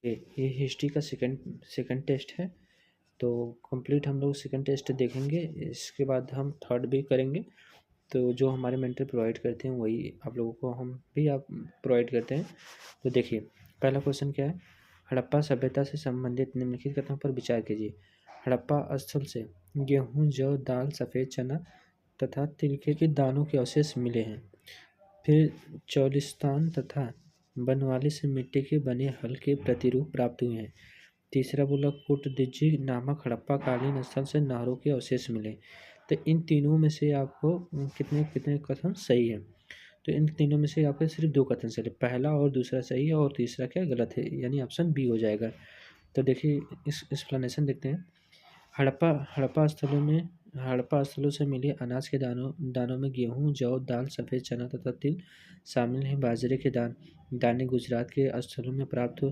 ये हिस्ट्री का second second test है। तो कंप्लीट हम लोग सेकंड टेस्ट देखेंगे, इसके बाद हम थर्ड भी करेंगे। तो जो हमारे मेंटर प्रोवाइड करते हैं वही आप लोगों को हम भी आप प्रोवाइड करते हैं। तो देखिए पहला क्वेश्चन क्या है, हड़प्पा सभ्यता से संबंधित निम्नलिखित कथनों पर विचार कीजिए। हड़प्पा स्थल से गेहूं, जौ, दाल, सफ़ेद चना तथा तिलके के दानों के अवशेष मिले हैं। फिर चौलिस्तान तथा बनवाली से मिट्टी के बने हल के प्रतिरूप प्राप्त हुए हैं। तीसरा बोला कुटदिज्जी नामक हड़प्पा कालीन स्थल से नारों के अवशेष मिले। तो इन तीनों में से आपको कितने कितने कथन सही है। तो इन तीनों में से आपके सिर्फ दो कथन सही, पहला और दूसरा सही है और तीसरा क्या गलत है, यानी ऑप्शन बी हो जाएगा। तो देखिए इस एक्सप्लेनेशन देखते हैं। हड़प्पा हड़प्पा स्थलों से मिले अनाज के दानों में गेहूं, जौ, दाल, सफ़ेद चना तथा तिल शामिल हैं। बाजरे के दाने गुजरात के स्थलों में प्राप्त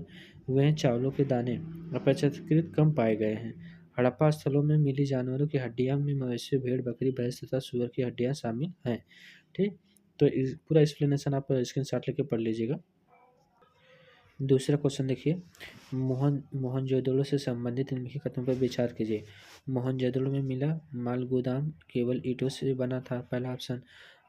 हुए हैं। चावलों के दाने अपेक्षाकृत कम पाए गए हैं। हड़प्पा स्थलों में मिली जानवरों की हड्डियां में मवेशी, भेड़, बकरी, भैंस तथा सूअर की हड्डियां शामिल हैं। ठीक, तो पूरा एक्सप्लेनेशन आप स्क्रीनशॉट लेके पढ़ लीजिएगा। दूसरा क्वेश्चन देखिए, मोहनजोदड़ो से संबंधित निम्नलिखित कथनों पर विचार कीजिए। मोहनजोदड़ो में मिला माल गोदाम केवल ईंटों से बना था। पहला ऑप्शन।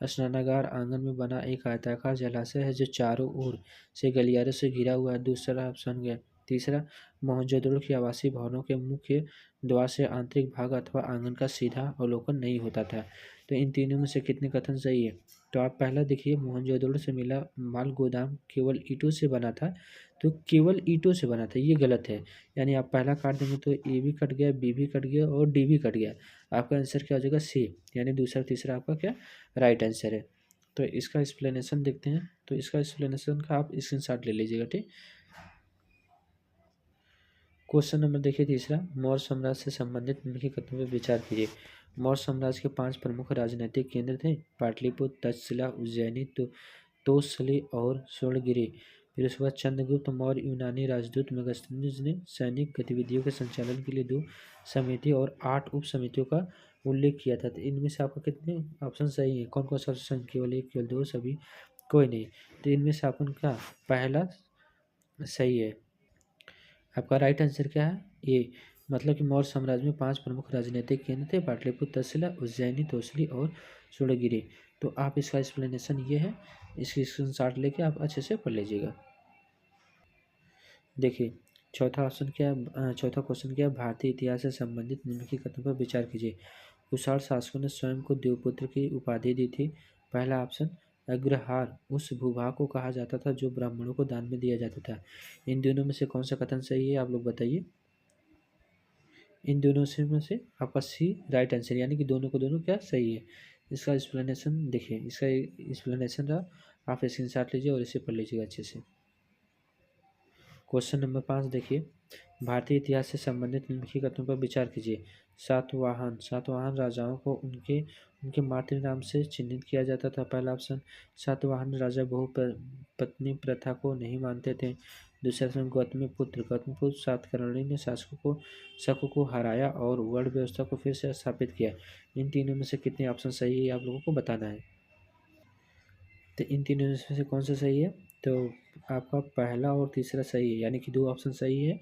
स्नानागार आंगन में बना एक आयताकार जलाशय है जो चारों ओर से गलियारों से घिरा हुआ है। दूसरा ऑप्शन गया। तीसरा, मोहनजोदड़ो की आवासीय भवनों के मुख्य द्वार से आंतरिक भाग अथवा आंगन का सीधा अवलोकन नहीं होता था। तो इन तीनों में से कितने कथन सही है। तो आप पहला देखिए, मोहनजोदड़ो से मिला माल गोदाम केवल ईंटों से बना था। तो केवल ईंटों से बना था, ये गलत है। यानी आप पहला काट देंगे तो ए भी कट गया, बी भी कट गया और डी भी कट गया। आपका आंसर क्या हो जाएगा, सी, यानी दूसरा तीसरा आपका क्या राइट आंसर है। तो इसका एक्सप्लेनेशन देखते हैं। तो इसका एक्सप्लेनेशन का आप स्क्रीनशॉट ले लीजिएगा। ठीक, क्वेश्चन नंबर देखिए तीसरा, मौर्य साम्राज्य से संबंधित निम्नलिखित कथनों पर विचार कीजिए। मौर्य साम्राज्य के 5 प्रमुख राजनीतिक केंद्र थे। पाटलिपुत्र, तक्षशिला, उज्जैनी, तोसली और स्वर्णगिरी। फिर उसके बाद चंद्रगुप्त मौर्य यूनानी राजदूत मेगास्थनीज ने सैनिक गतिविधियों के संचालन के लिए 2 समिति और 8 उप समितियों का उल्लेख किया था। तो इनमें से आपका कितने ऑप्शन सही है, कौन कौन सा ऑप्शन, केवल एक, केवल दो, सभी, कोई नहीं। तो इनमें से आपका क्या पहला सही है। आपका राइट आंसर क्या है, ए। मतलब कि मौर्य साम्राज्य में 5 प्रमुख राजनीतिक केंद्र थे। पाटलिपुत्र, तक्षशिला, उज्जैनी, तोसली और स्वर्णगिरी। तो आप इसका एक्सप्लेनेशन ये है, इसकी स्क्रीनशॉट लेके आप अच्छे से पढ़ लीजिएगा। देखिए चौथा ऑप्शन क्या है, चौथा क्वेश्चन क्या है, भारतीय इतिहास से संबंधित निम्नलिखित कथनों पर विचार कीजिए। कुषाण शासकों ने स्वयं को देवपुत्र की उपाधि दी थी। पहला ऑप्शन, अग्रहार उस भूभाग को कहा जाता था जो ब्राह्मणों को दान में दिया जाता था। इन दोनों में से कौन सा कथन सही है, आप लोग बताइए। इन दोनों से में से आपका सी राइट आंसर, यानी कि दोनों को दोनों क्या सही है। इसका एक्सप्लेनेशन देखिए, इसका एक्सप्लेनेशन रहा, आप स्क्रीनशॉट लीजिए और इसे पढ़ लीजिएगा अच्छे से। क्वेश्चन नंबर 5 देखिए, भारतीय इतिहास से संबंधित निम्नलिखित कथनों पर विचार कीजिए। सातवाहन राजाओं को उनके उनके मातृ नाम से चिन्हित किया जाता था। पहला ऑप्शन, सातवाहन राजा पत्नी प्रथा को नहीं मानते थे। दूसरा ऑप्शन, गौतमीपुत्र सातकर्णी ने शकों को हराया और वर्ण व्यवस्था को फिर से स्थापित किया। इन तीनों में से कितने ऑप्शन सही है, आप लोगों को बताना है। तो इन तीनों में से कौन सा सही है, तो आपका पहला और तीसरा सही है, यानी कि 2 ऑप्शन सही है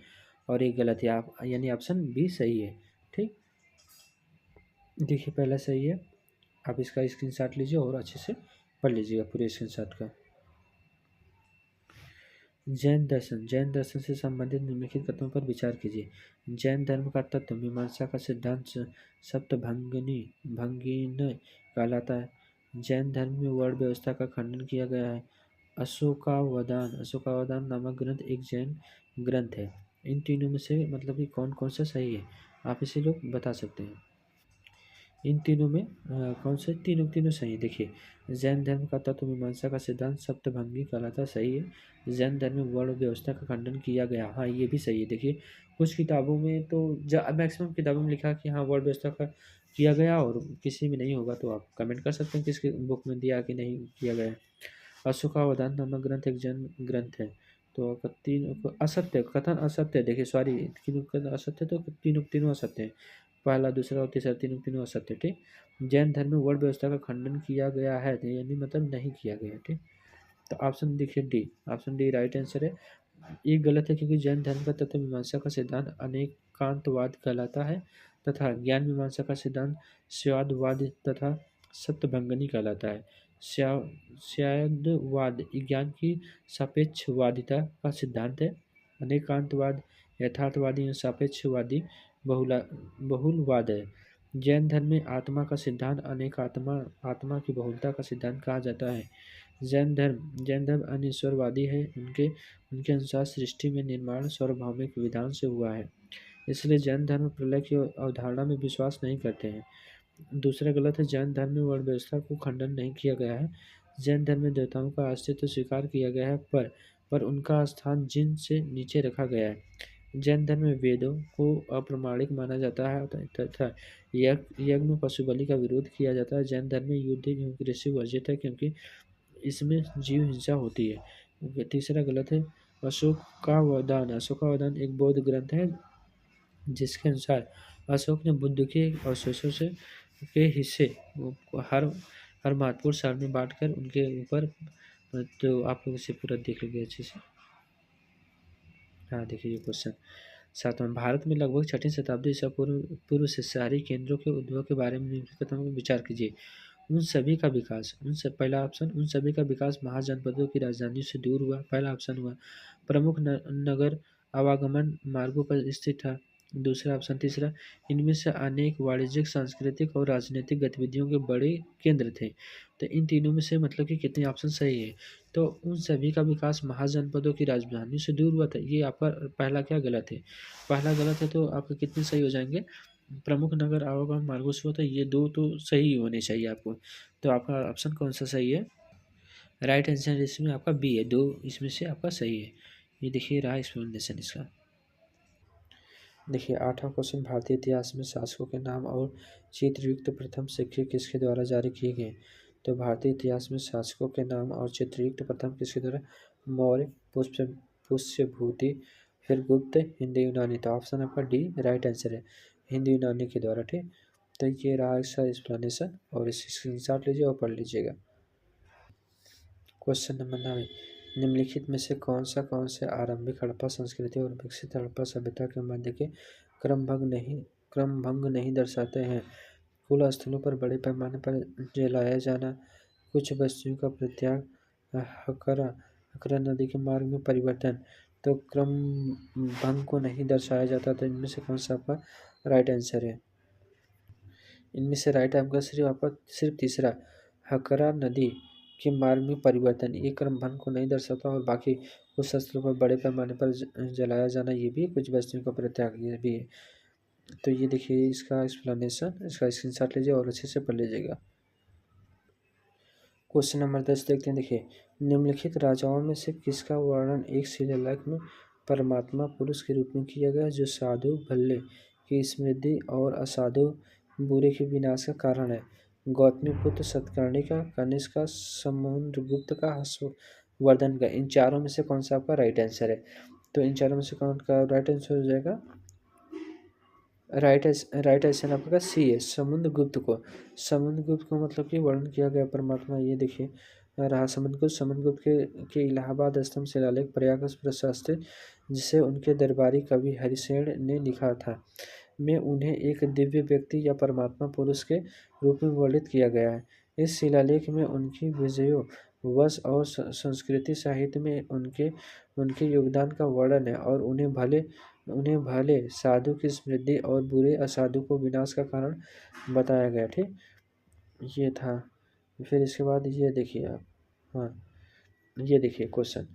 और एक गलत है। आप यानी ऑप्शन बी सही है। ठीक, देखिए पहला सही है। आप इसका स्क्रीनशॉट लीजिए और अच्छे से पढ़ लीजिएगा पूरे स्क्रीनशॉट का। जैन दर्शन से संबंधित निम्नलिखित कथनों पर विचार कीजिए। जैन धर्म का तत्व मीमांसा का सिद्धांत भंगिन कहलाता है। जैन धर्म में वर्ण व्यवस्था का खंडन किया गया है। अशोकावदान नामक ग्रंथ एक जैन ग्रंथ है। इन तीनों में से मतलब कि कौन कौन सा सही है, आप इसे लोग बता सकते हैं। इन तीनों में कौन से तीनों तीनों सही है। देखिए, जैन धर्म का तत्व मीमांसा का सिद्धांत सप्तभंगी कहलाता सही है। जैन धर्म में वर्ण व्यवस्था का खंडन किया गया, हाँ ये भी सही है। देखिए कुछ किताबों में तो मैक्सिमम किताबों में लिखा कि हाँ वर्ण व्यवस्था का किया गया, और किसी में नहीं होगा तो आप कमेंट कर सकते हैं किसके बुक में दिया कि नहीं किया गया। अशोकावदान नामक ग्रंथ एक जैन ग्रंथ है। तो तीन असत्य कथन असत्य, देखिए सॉरी तीनों असत्य, तो तीनों तीनों असत्य हैं। पहला, दूसरा और तीसरा तीनों तीनों असत्य। ठीक, जैन धर्म में वर्ण व्यवस्था का खंडन किया गया है, यानी मतलब नहीं किया गया। ठीक, तो ऑप्शन देखिए D, option D right answer है। ये गलत है क्योंकि जैन धर्म का तत्व मीमांसा का सिद्धांत अनेकांतवाद कहलाता है तथा ज्ञान मीमांसा का सिद्धांत स्यादवाद तथा सत्यभंगनी कहलाता है। स्यादवाद ज्ञान की सापेक्षवादिता का सिद्धांत है। अनेकांतवाद यथार्थवादी और सापेक्षवादी बहुला बहुलवाद है। जैन धर्म में आत्मा का सिद्धांत आत्मा की बहुलता का सिद्धांत कहा जाता है। जैन धर्म अनिश्वरवादी है। उनके उनके अनुसार सृष्टि में निर्माण सार्वभौमिक विधान से हुआ है, इसलिए जैन धर्म प्रलय की अवधारणा में विश्वास नहीं करते हैं। दूसरा गलत है, जैन धर्म में वर्ण व्यवस्था को खंडन नहीं किया गया है। जैन धर्म में देवताओं का अस्तित्व स्वीकार किया गया है, पर उनका स्थान जिन से नीचे रखा गया है। जैन धर्म में वेदों को अप्रामाणिक माना जाता है तथा यज्ञ में पशु बलि का विरोध किया जाता है। जैन धर्म में युद्ध एवं कृषि वर्जित है क्योंकि इसमें जीव हिंसा होती है। तीसरा गलत है, अशोकावदान एक बौद्ध ग्रंथ है जिसके अनुसार अशोक ने बुद्ध के अवशेषों से के हिस्से हर हर महत्वपूर्ण शहर में बांटकर उनके ऊपर, तो आप लोग इसे पूरा देख लीजिए अच्छे से। हाँ देखिए ये क्वेश्चन 7वां, भारत में लगभग 6वीं शताब्दी ईसा पूर्व से शहरी केंद्रों के उद्भव के बारे में निम्नलिखित में विचार कीजिए। पहला ऑप्शन, उन सभी का विकास महाजनपदों की राजधानी से दूर हुआ। पहला ऑप्शन हुआ प्रमुख नगर आवागमन मार्गों पर स्थित था। दूसरा ऑप्शन, तीसरा, इनमें से अनेक वाणिज्यिक, सांस्कृतिक और राजनीतिक गतिविधियों के बड़े केंद्र थे। तो इन तीनों में से मतलब कि कितने ऑप्शन सही है। तो उन सभी का विकास महाजनपदों की राजधानी से दूर हुआ था, ये आपका पहला क्या गलत है। पहला गलत है, तो आपके कितने सही हो जाएंगे। प्रमुख नगर आवागमन मार्गों से होता है, ये दो तो सही होने चाहिए आपको। तो आपका ऑप्शन कौन सा सही है। राइट आंसर इसमें आपका बी है, दो इसमें से आपका सही है। ये देखिए रहा एक्सप्लेनेशन इसका। देखिए 8वां क्वेश्चन, भारतीय इतिहास में शासकों के नाम और चित्रयुक्त प्रथम सिक्के किसके द्वारा जारी किए गए। तो भारतीय इतिहास में शासकों के नाम और चित्रयुक्त प्रथम किसके द्वारा, मौर्य, पुष्यभूति, फिर गुप्त, हिंदी यूनानी। तो ऑप्शन आपका डी राइट आंसर है, हिंदी यूनानी के द्वारा। ठीक, तो ये रहा इसका एक्सप्लेनेशन और इसकी स्क्रीनशॉट लीजिए और पढ़ लीजिएगा। क्वेश्चन नंबर 9, निम्नलिखित में से कौन से आरंभिक हड़प्पा संस्कृति और विकसित हड़प्पा सभ्यता के मध्य के क्रमभंग नहीं दर्शाते हैं। खुला स्थलों पर बड़े पैमाने पर जलाया जाना, कुछ वस्तुओं का परित्याग, हकरा नदी के मार्ग में परिवर्तन। तो क्रम भंग को नहीं दर्शाया जाता, तो इनमें से कौन सा आपका राइट आंसर है। इनमें से राइट आपका सिर्फ तीसरा, हकरा नदी के मार्ग में परिवर्तन, ये क्रमभंग को नहीं दर्शाता। और बाकी कुछ शस्त्रों पर बड़े पैमाने पर जलाया जाना, ये भी कुछ वस्तुओं का परित्याग, ये भी है। तो ये देखिए इसका एक्सप्लेनेशन, इसका स्क्रीनशॉट लीजिए और अच्छे से पढ़ लीजिएगा। क्वेश्चन नंबर 10 देखते हैं। देखिए, निम्नलिखित राजाओं में से किसका वर्णन एक शिलालेख में परमात्मा पुरुष के रूप में किया गया, जो साधु भल्ले की समृद्धि और असाधु बुरे के विनाश का कारण है। गौतमी पुत्र सतकर्णी का, कनिष्क का, समुद्रगुप्त का, हर्षवर्धन का। इन चारों में से कौन सा आपका राइट आंसर है। तो इन चारों में से कौन का राइट आंसर हो जाएगा। राइट आंसर आपका सी है, समुद्रगुप्त को मतलब कि वर्णन किया गया परमात्मा। ये देखिए रहा समुद्रगुप्त के इलाहाबाद स्तंभ शिलालेख प्रयाग प्रशस्त, जिसे उनके दरबारी कवि हरिसेन ने लिखा था, में उन्हें एक दिव्य व्यक्ति या परमात्मा पुरुष के रूप में वर्णित किया गया है। इस शिलालेख में उनकी विजयों, वश और संस्कृति साहित्य में उनके योगदान का वर्णन है, और उन्हें भले साधु की समृद्धि और बुरे असाधु को विनाश का कारण बताया गया। ठीक, ये था। फिर इसके बाद ये देखिए आप, हाँ ये देखिए क्वेश्चन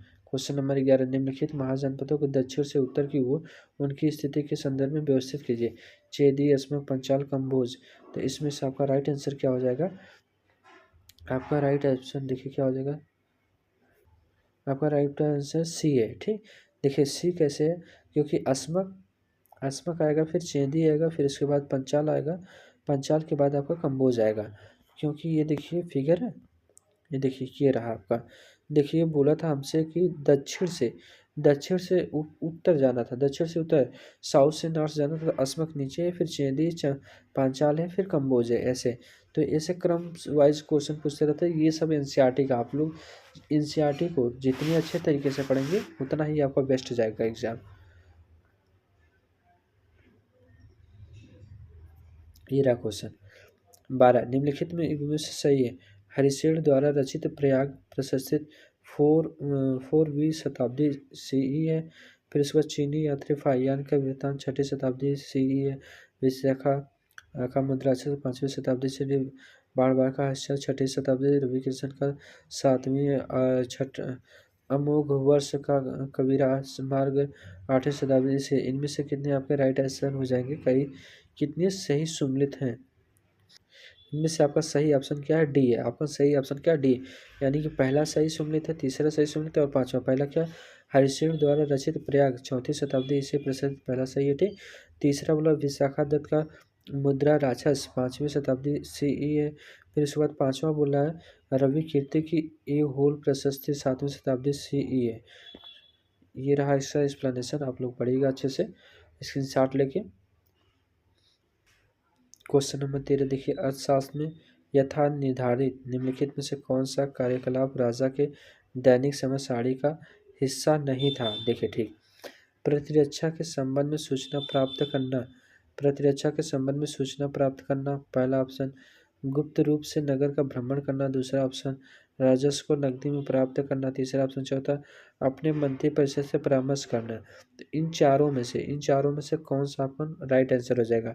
नंबर 11, निम्नलिखित महाजनपदों को दक्षिण से उत्तर की ओर उनकी स्थिति के संदर्भ में व्यवस्थित कीजिए। चेदी, अस्मक, पंचाल, कम्बोज। तो इसमें से आपका राइट आंसर क्या हो जाएगा। आपका राइट आंसर देखिए क्या हो जाएगा। आपका राइट आंसर सी है। ठीक, देखिए सी कैसे है, क्योंकि अस्मक आएगा, फिर चेदी आएगा, फिर इसके बाद पंचाल आएगा, पंचाल के बाद आपका कम्बोज आएगा। क्योंकि ये देखिए फिगर है, ये देखिए ये रहा आपका। देखिए बोला था हमसे कि दक्षिण से उत्तर जाना था, दक्षिण से उत्तर, साउथ से नॉर्थ जाना था। तो अस्मक नीचे है, फिर चेदी, पांचाल है, फिर कम्बोज है, ऐसे। तो ऐसे क्रम वाइज क्वेश्चन पूछते रहते हैं। ये सब एनसीईआरटी का, आप लोग एनसीईआरटी को जितने अच्छे तरीके से पढ़ेंगे उतना ही आपका बेस्ट जाएगा एग्जाम। ये रहा क्वेश्चन 12, निम्नलिखित में इनमें से सही है। हरिशेन द्वारा रचित प्रयाग प्रशस्तित 4वीं शताब्दी सीई है। फिर उसके बाद चीनी यात्री फाहियान का वृत्तांत 6ठी शताब्दी सीई है। विशाखा का मुद्राक्षर 5वीं शताब्दी से। बाण का हस्ताक्षर 6ठी शताब्दी। रवि किशन का 7वीं छठ अमोघ वर्ष का कबीरा मार्ग 8वीं शताब्दी से। इनमें से कितने आपके राइट आंसर हो जाएंगे, कई कितने सही सुमिलित हैं। इनमें से आपका सही ऑप्शन क्या है, डी है। आपका सही ऑप्शन क्या है, डी। यानी कि पहला सही सुमिलित है, तीसरा सही सुमिलित है और पांचवा। पहला क्या, हरिशेन द्वारा रचित प्रयाग 4वीं शताब्दी से प्रसिद्ध, पहला सही है, ठीक। तीसरा बोला विशाखा दत्त का मुद्रा राक्षस 5वीं शताब्दी सीई है। फिर उसके बाद पांचवा बोला है रवि कीर्ति की ए होल प्रशस्ति 7वीं शताब्दी सीई है। ये रहा इसका एक्सप्लेनेशन, आप लोग पढ़िएगा अच्छे से स्क्रीनशॉट लेके। क्वेश्चन नंबर 13 देखिए, अर्थशास्त्र में यथा निर्धारित निम्नलिखित में से कौन सा कार्यकलाप राजा के दैनिक समय सारणी का हिस्सा नहीं था। देखिए ठीक, प्रतिरक्षा के संबंध में सूचना प्राप्त करना, प्रतिरक्षा के संबंध में सूचना प्राप्त करना पहला ऑप्शन। गुप्त रूप से नगर का भ्रमण करना दूसरा ऑप्शन। राजस्व को नकदी में प्राप्त करना तीसरा ऑप्शन। चौथा, अपने मंत्री परिषद से परामर्श करना। तो इन चारों में से कौन सा अपन राइट आंसर हो जाएगा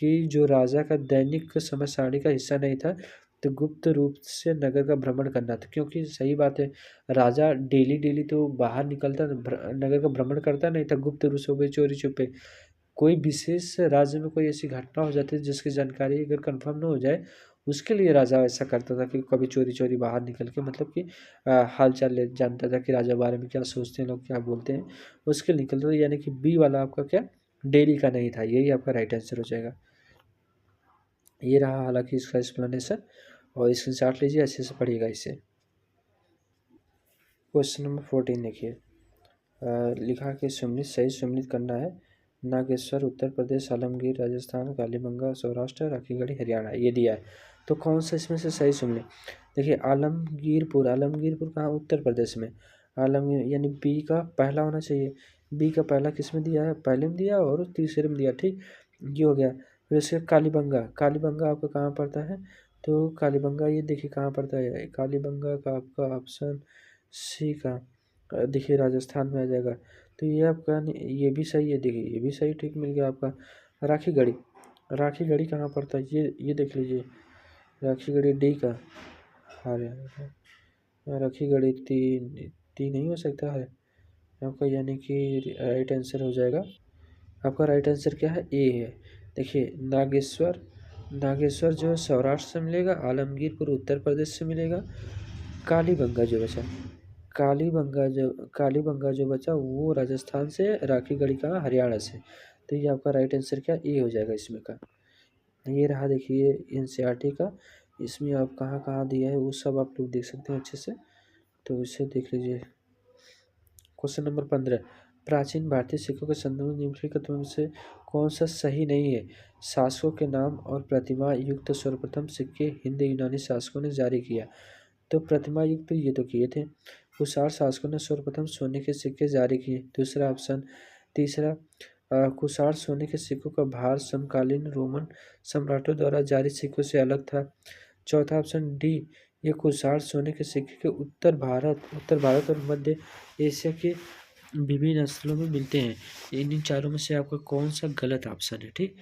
कि जो राजा का दैनिक समय सारणी का हिस्सा नहीं था, तो गुप्त रूप से नगर का भ्रमण करना था। क्योंकि सही बात है, राजा डेली डेली तो बाहर निकलता, नगर का भ्रमण करता नहीं था। गुप्त रूप से हो गई, चोरी छुपे, कोई विशेष राज्य में कोई ऐसी घटना हो जाती है जिसकी जानकारी अगर कंफर्म न हो जाए, उसके लिए राजा ऐसा करता था कि कभी चोरी चोरी बाहर निकल के, मतलब कि हाल चाल ले जानता था कि राजा बारे में क्या सोचते हैं लोग, क्या बोलते हैं, उसके लिए निकलता था। यानी कि बी वाला आपका क्या, डेली का नहीं था। यही आपका राइट आंसर हो जाएगा। ये रहा हालांकि इसका एक्सप्लेनेशन, और स्क्रीनशॉट लीजिए, अच्छे से पढ़िएगा इसे। क्वेश्चन नंबर 14 देखिए, लिखा कि सुमिलित सही सुमिलित करना है। नागेश्वर उत्तर प्रदेश, आलमगीर राजस्थान, कालीबंगा सौराष्ट्र, राखीगढ़ी हरियाणा, ये दिया है। तो कौन सा इसमें से सही सुमिलित, देखिए आलमगीरपुर, आलमगीरपुर कहाँ, उत्तर प्रदेश में। आलमगीर यानी बी का पहला होना चाहिए। बी का पहला किस में दिया है, पहले में दिया और तीसरे में दिया, ठीक, ये हो गया। फिर उसके कालीबंगा, कालीबंगा आपका कहाँ पड़ता है, तो कालीबंगा ये देखिए कहाँ पड़ता है, कालीबंगा का आपका ऑप्शन सी का, देखिए राजस्थान में आ जाएगा। तो ये आपका ये भी सही है, देखिए ये भी सही, ठीक, मिल गया आपका। राखीगढ़ी, राखीगढ़ी कहाँ पड़ता है, ये देख लीजिए, राखीगढ़ी डी का। अरे राखीगढ़ी तीन तीन नहीं हो सकता है आपका, यानी कि राइट आंसर हो जाएगा। आपका राइट आंसर क्या है, ए है। देखिए नागेश्वर, नागेश्वर जो है सौराष्ट्र से मिलेगा, आलमगीरपुर उत्तर प्रदेश से मिलेगा, कालीबंगा जो बचा, कालीबंगा जो बचा वो राजस्थान से, राखीगढ़ी का हरियाणा से। तो ये आपका राइट आंसर क्या, ए हो जाएगा इसमें का। ये रहा देखिए एनसीईआरटी का, इसमें आप कहाँ कहाँ दिया है वो सब आप लोग देख सकते हैं अच्छे से, तो इसे देख लीजिए। क्वेश्चन नंबर 15, प्राचीन भारतीय सिक्कों के संदर्भ में निम्नलिखित में से कौन सा सही नहीं है। शासकों के नाम और प्रतिमा युक्त सर्वप्रथम सिक्के हिंद यूनानी शासकों ने जारी किया। तो प्रतिमा युक्त तो ये तो किए थे। कुषाण शासकों ने सर्वप्रथम सोने के सिक्के जारी किए, दूसरा ऑप्शन। तीसरा, कुषाण सोने के सिक्कों का भार समकालीन रोमन सम्राटों द्वारा जारी सिक्कों से अलग था। चौथा ऑप्शन डी, ये कुषाण सोने के सिक्के के उत्तर भारत और मध्य एशिया के विभिन्न स्थलों में मिलते हैं। इन चारों में से आपका कौन सा गलत ऑप्शन है, ठीक।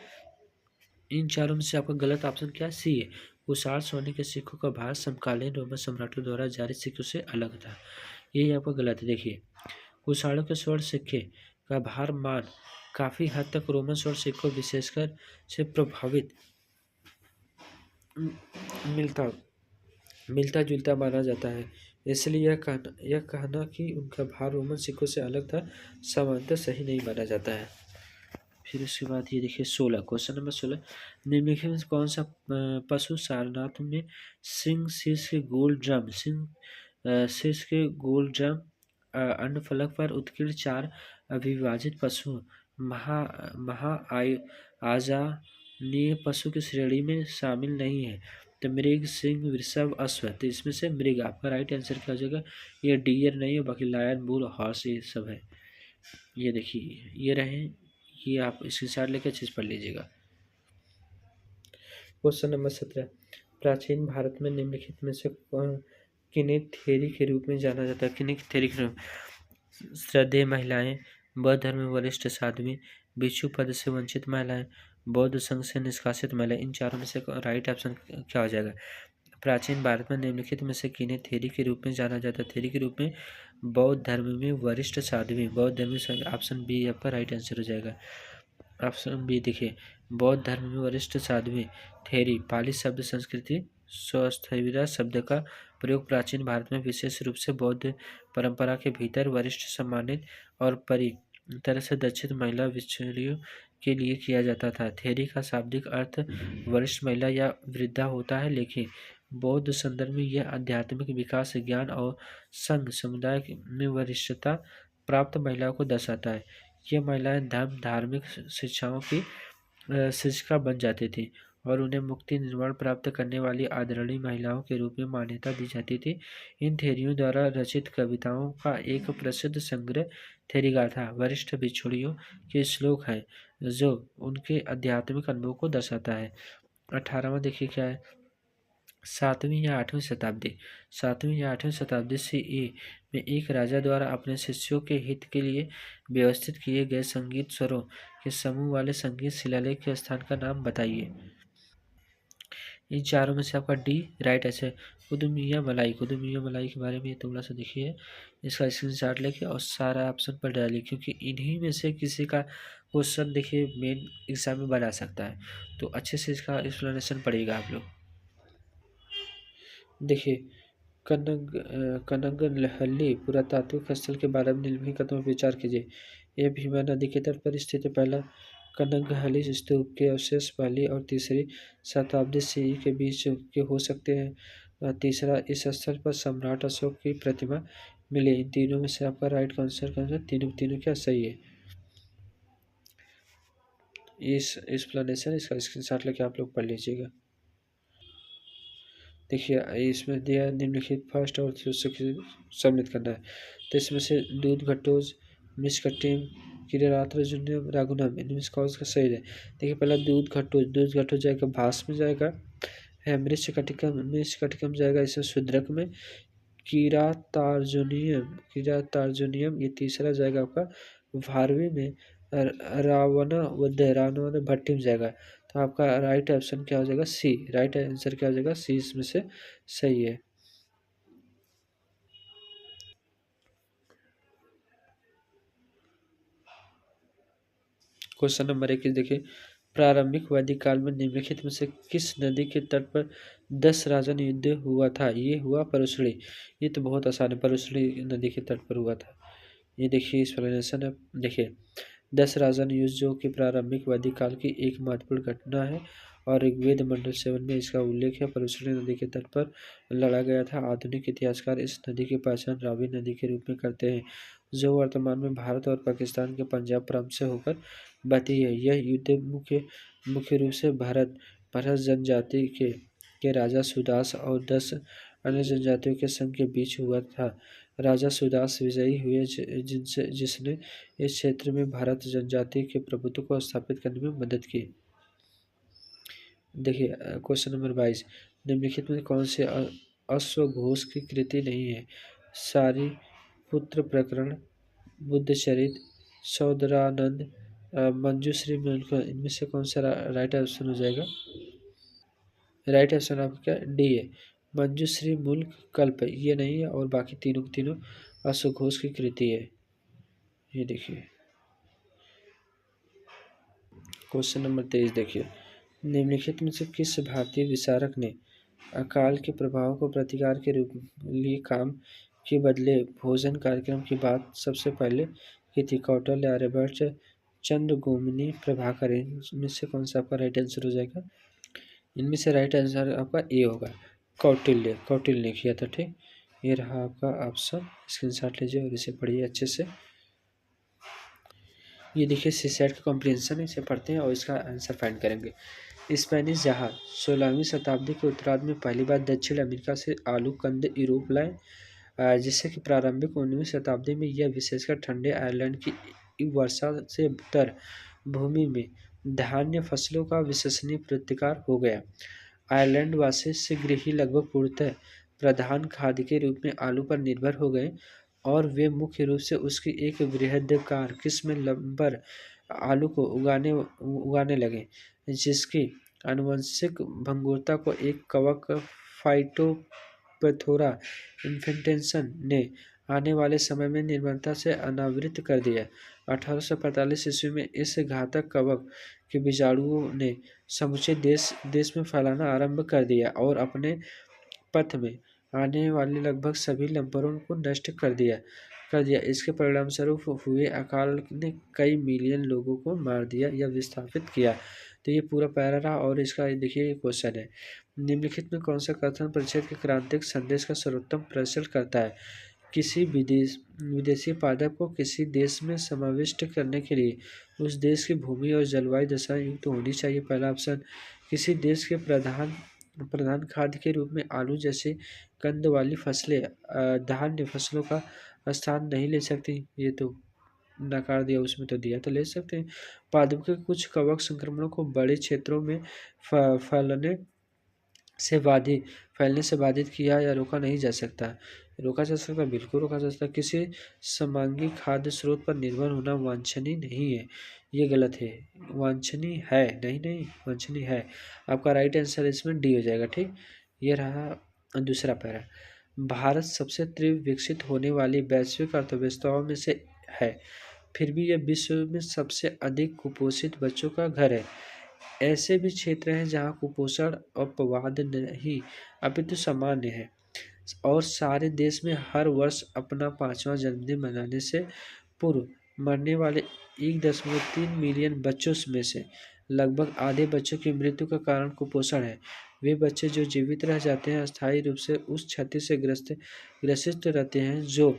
इन चारों में से आपका गलत ऑप्शन क्या है, सी है। कुषाण सोने के सिक्कों का भार समकालीन रोमन सम्राटों द्वारा जारी सिक्कों से अलग था, यही आपका गलत है। देखिए कुषाणों के स्वर्ण सिक्के का भार मान काफ़ी हद तक रोमन स्वर्ण सिक्कों विशेषकर से प्रभावित मिलता मिलता जुलता माना जाता है। इसलिए यह कहना कि उनका भार रोमन सिक्कों से अलग था सामान्यतः सही नहीं माना जाता है। फिर उसके बाद ये देखिए 16, क्वेश्चन नंबर 16, निम्नलिखित में से कौन सा पशु सारनाथ में सिंह शीर्ष के गोल ड्रम अंडफलक पर उत्कीर्ण चार अविभाजित पशु महा आजा ने पशु की श्रेणी में शामिल नहीं है। तो मृग, सिंह, वृषभ, अश्व, तो इसमें से मृग आपका राइट आंसर क्या हो जाएगा। ये डियर नहीं है, बाकी लायन, बुल, हॉर्स ये सब है। ये देखिए ये रहे, ये आप स्क्रीनशॉट लेकर अच्छे से पढ़ लीजिएगा। क्वेश्चन नंबर 17, प्राचीन भारत में निम्नलिखित में से किन्हें थेरी के रूप में जाना जाता है। किन्हें थेरी के रूप में, श्रद्धेय महिलाएं, बौद्ध धर्म में वरिष्ठ साध्वी, भिक्षु पद से वंचित महिलाएं, बौद्ध संघ से निष्कासित महिलाएं। इन चारों में से राइट ऑप्शन क्या हो जाएगा। प्राचीन भारत में निम्नलिखित में से किन्हें थेरी के रूप में जाना जाता है। थेरी के रूप में बौद्ध धर्म में वरिष्ठ साध्वी, बौद्ध धर्म में, ऑप्शन बी आपका राइट आंसर हो जाएगा। ऑप्शन बी देखिए, बौद्ध धर्म में वरिष्ठ साध्वी थेरी, पाली शब्द संस्कृति स्वस्थविरा शब्द का प्रयोग प्राचीन भारत में विशेष रूप से बौद्ध परंपरा के भीतर वरिष्ठ, सम्मानित और परी तरह से दक्षित महिला भिक्षुणियों के लिए किया जाता था। थेरी का शाब्दिक अर्थ वरिष्ठ महिला या वृद्धा होता है, लेकिन बौद्ध संदर्भ में यह आध्यात्मिक विकास, ज्ञान और संघ समुदाय में वरिष्ठता प्राप्त महिलाओं को दर्शाता है। ये महिलाएं धर्म, धार्मिक शिक्षाओं की शिक्षिका बन जाती थी और उन्हें मुक्ति निर्माण प्राप्त करने वाली आदरणीय महिलाओं के रूप में मान्यता दी जाती थी। इन थेरियों द्वारा रचित कविताओं का एक प्रसिद्ध संग्रह थेरीगाथा वरिष्ठ भिक्षुणियों के श्लोक हैं, जो उनके आध्यात्मिक अनुभव को दर्शाता है। 18वां देखिए क्या है, 7वीं या 8वीं शताब्दी, 7वीं या 8वीं शताब्दी से ए में एक राजा द्वारा अपने शिष्यों के हित के लिए व्यवस्थित किए गए संगीत स्वरों के समूह वाले संगीत शिलालेख के स्थान का नाम बताइए। इन चारों में से आपका डी राइट आंसर। कुतुब मलाई, कुतुब मलाई के बारे में थोड़ा सा देखिए, इसका स्क्रीनशॉट लेके और सारा ऑप्शन पर डालिए, क्योंकि इन्हीं में से किसी का क्वेश्चन देखिए मेन एग्जाम में बना सकता है, तो अच्छे से इसका एक्सप्लेनेशन पढ़ेगा आप लोग। देखिए, कनगलहल्ली पुरातात्विक स्थल के बारे में निम्नलिखित में विचार कीजिए। यह भीमा नदी के तट पर स्थित है। पहला, कनगलहल्ली स्तूप के अवशेष पहली और तीसरी शताब्दी सीई के बीच के हो सकते हैं। तीसरा, इस स्थल पर सम्राट अशोक की प्रतिमा मिली। इन तीनों में से आपका राइट आंसर कौन सा, तीनों तीनों क्या सही है। इस एक्सप्लेनेशन इसका स्क्रीनशॉट लेके आप लोग पढ़ लीजिएगा। देखिए इसमें दिया निम्नलिखित फर्स्ट और सम्मिलित करना है। तो इसमें से दूध घटोज, मिसकटिम, किरातार्जुनीयम, राघुनम, इनमें से कौन सा सही है। देखिए पहला दूध घटोज, दूध घटोज जाएगा भास में जाएगा, है मृच्छकटिकम जाएगा इसमें शूद्रक में, किरातार्जुनीयम ये तीसरा जाएगा आपका भारवी में, रावण भट्टी में जाएगा। तो आपका राइट ऑप्शन क्या हो जाएगा, सी। राइट आंसर क्या हो जाएगा, सी इसमें से सही है। क्वेश्चन नंबर 21 देखिए, प्रारंभिक वैदिक काल में निम्नलिखित में से किस नदी के तट पर 10 राजन युद्ध हुआ था। ये हुआ परुशली। ये तो बहुत आसान है, परुशली नदी के तट पर हुआ था। ये देखिए एक्सप्लेनेशन है। देखिए 10 राजन युद्ध जो कि प्रारंभिक वैदिक काल की एक महत्वपूर्ण घटना है और ऋग्वेद मंडल 7 में इसका उल्लेख है। परुशली नदी के तट पर लड़ा गया था। आधुनिक इतिहासकार इस नदी की पहचान रावी नदी के रूप में करते हैं, जो वर्तमान में भारत और पाकिस्तान के पंजाब प्रांत से होकर बहती है। यह युद्ध मुख्य रूप से भरत जनजाति के राजा सुदास और 10 अन्य जनजातियों के संघ के बीच हुआ था। राजा सुदास विजयी हुए जिसने इस क्षेत्र में भारत जनजाति के प्रभुत्व को स्थापित करने में मदद की। देखिए क्वेश्चन नंबर 22, निम्नलिखित में कौन से अश्वघोष की कृति नहीं है। सारी पुत्र प्रकरण, बुद्धचरित, सौदरानंद, मंजूश्री मुल्क, इनमें से कौन सा राइट ऑप्शन हो जाएगा। राइट ऑप्शन आपका डी है, मंजूश्री मुल्क कल्प, ये नहीं है और बाकी तीनों के तीनों अश्वघोष की कृति है। ये देखिए क्वेश्चन नंबर 23 देखिए, निम्नलिखित में से किस भारतीय विचारक ने अकाल के प्रभाव को प्रतिकार के रूप लिए काम के बदले भोजन कार्यक्रम की बात सबसे पहले की थी। कौटिल्य, आर्यभट्ट, चंद्रगोमनी, प्रभाकर, इनमें से कौन सा आपका राइट आंसर हो जाएगा। इनमें से राइट आंसर आपका ए होगा, कौटिल्य ने किया था। ठीक, ये रहा आपका ऑप्शन, स्क्रीनशॉट लीजिए और इसे पढ़िए अच्छे से। ये देखिए सीसेट का कॉम्प्रिहेंशन, इसे पढ़ते हैं और इसका आंसर फाइंड करेंगे। स्पेनिश जहाज 16वीं शताब्दी के उत्तरार्ध में पहली बार दक्षिण अमेरिका से आलू कंद यूरोप लाए, जिससे कि प्रारंभिक 19वीं शताब्दी में यह विशेषकर ठंडे आयरलैंड की वर्षा से उत्तर भूमि में धान्य फसलों का विश्वसनीय प्रतिकार हो गया। आयरलैंड वासी शीघ्र ही लगभग पूर्णतः प्रधान खाद्य के रूप में आलू पर निर्भर हो गए और वे मुख्य रूप से उसकी एक बृहदाकार किस्म लंबर आलू को उगाने लगे, जिसकी आनुवंशिक भंगुरता को एक कवक फाइटोप्थोरा इन्फेस्टेशन ने आने वाले समय में निर्भरता से अनावृत कर दिया। 1845 ईस्वी में इस घातक कवक के बीजाणुओं ने समूचे देश में फैलाना आरंभ कर दिया और अपने पथ में आने वाले लगभग सभी लंबरों को नष्ट कर दिया। इसके परिणामस्वरूप हुए अकाल ने कई मिलियन लोगों को मार दिया या विस्थापित किया। तो ये पूरा पैरा रहा और इसका देखिए क्वेश्चन है, निम्नलिखित में कौन सा कथन परिषद के क्रांतिक संदेश का सर्वोत्तम प्रदर्शन करता है? किसी विदेशी पादप को किसी देश में समाविष्ट करने के लिए उस देश की भूमि और जलवायु दशाएं युक्त होनी चाहिए। पहला ऑप्शन, किसी देश के प्रधान खाद्य के रूप में आलू जैसे कंद वाली फसलें धान्य फसलों का स्थान नहीं ले सकती। ये तो नकार दिया, उसमें तो दिया तो ले सकते हैं। पादप के कुछ कवक संक्रमणों को बड़े क्षेत्रों में फैलने से बाधित किया या रोका नहीं जा सकता। बिल्कुल रोका जा सकता। किसी समांगी खाद्य स्रोत पर निर्भर होना वांछनीय नहीं है, ये गलत है। वांछनीय है, नहीं वांछनीय है। आपका राइट आंसर इसमें डी हो जाएगा। ठीक, ये रहा दूसरा पैरा। भारत सबसे तीव्र विकसित होने वाली वैश्विक अर्थव्यवस्थाओं में से है, फिर भी यह विश्व में सबसे अधिक कुपोषित बच्चों का घर है। ऐसे भी क्षेत्र हैं जहां कुपोषण अपवाद नहीं अपितु सामान्य है और सारे देश में हर वर्ष अपना 5वां जन्मदिन मनाने से पूर्व मरने वाले 1.3 मिलियन बच्चों में से लगभग आधे बच्चों की मृत्यु का कारण कुपोषण है। वे बच्चे जो जीवित रह जाते हैं अस्थायी रूप से उस क्षति से ग्रसित रहते हैं जो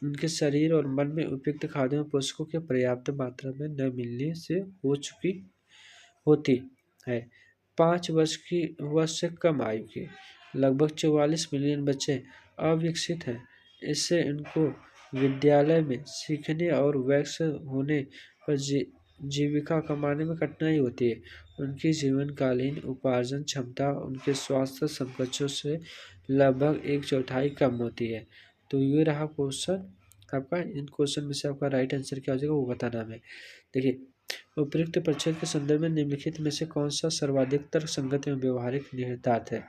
उनके शरीर और मन में उपयुक्त खाद्य और पोषकों के पर्याप्त मात्रा में न मिलने से होती है। 5 वर्ष से कम आयु के लगभग 44 मिलियन बच्चे अविकसित हैं। इससे इनको विद्यालय में सीखने और वयस्क होने पर जीविका कमाने में कठिनाई होती है। उनकी जीवनकालीन उपार्जन क्षमता उनके स्वास्थ्य संकटों से लगभग 1/4 कम होती है। तो ये रहा क्वेश्चन आपका। इन क्वेश्चन में से आपका राइट आंसर क्या हो जाएगा वो बताना है। देखिए, उपयुक्त परिच्छेद के संदर्भ में निम्नलिखित में से कौन सा सर्वाधिक तर्कसंगत एवं व्यवहारिक निहितार्थ है?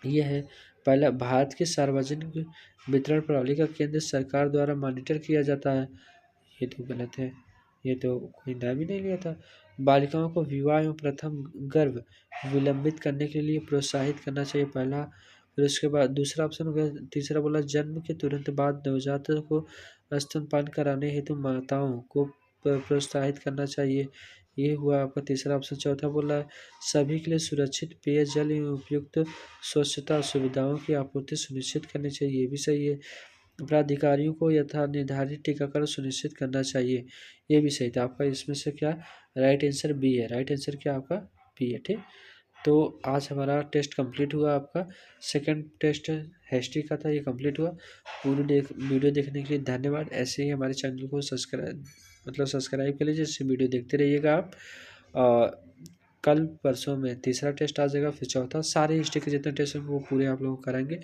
यह है पहला, भारत की सार्वजनिक वितरण प्रणाली का केंद्र सरकार द्वारा मॉनिटर किया जाता है। ये तो गलत है, ये तो कोई नाम ही नहीं लिया था। बालिकाओं को विवाह एवं प्रथम गर्भ विलंबित करने के लिए प्रोत्साहित करना चाहिए, पहला। फिर उसके बाद दूसरा ऑप्शन हो गया। तीसरा बोला, जन्म के तुरंत बाद नवजात को स्तनपान कराने हेतु माताओं को प्रोत्साहित करना चाहिए, ये हुआ आपका तीसरा ऑप्शन। चौथा बोला, सभी के लिए सुरक्षित पेयजल एवं उपयुक्त स्वच्छता सुविधाओं की आपूर्ति सुनिश्चित करनी चाहिए, ये भी सही है। प्राधिकारियों को यथा निर्धारित टीकाकरण सुनिश्चित करना चाहिए, ये भी सही था। आपका इसमें से क्या राइट आंसर बी है। राइट आंसर क्या आपका बी है। ठीक, तो आज हमारा टेस्ट कंप्लीट हुआ। आपका सेकंड टेस्ट हिस्ट्री का था, ये कंप्लीट हुआ। पूरी वीडियो देखने के लिए धन्यवाद। ऐसे ही हमारे चैनल को सब्सक्राइब कर लीजिए, इससे वीडियो देखते रहिएगा आप। कल परसों में तीसरा टेस्ट आ जाएगा, फिर चौथा। सारे हिस्ट्री के जितने टेस्ट हैं वो पूरे आप लोग कराएंगे।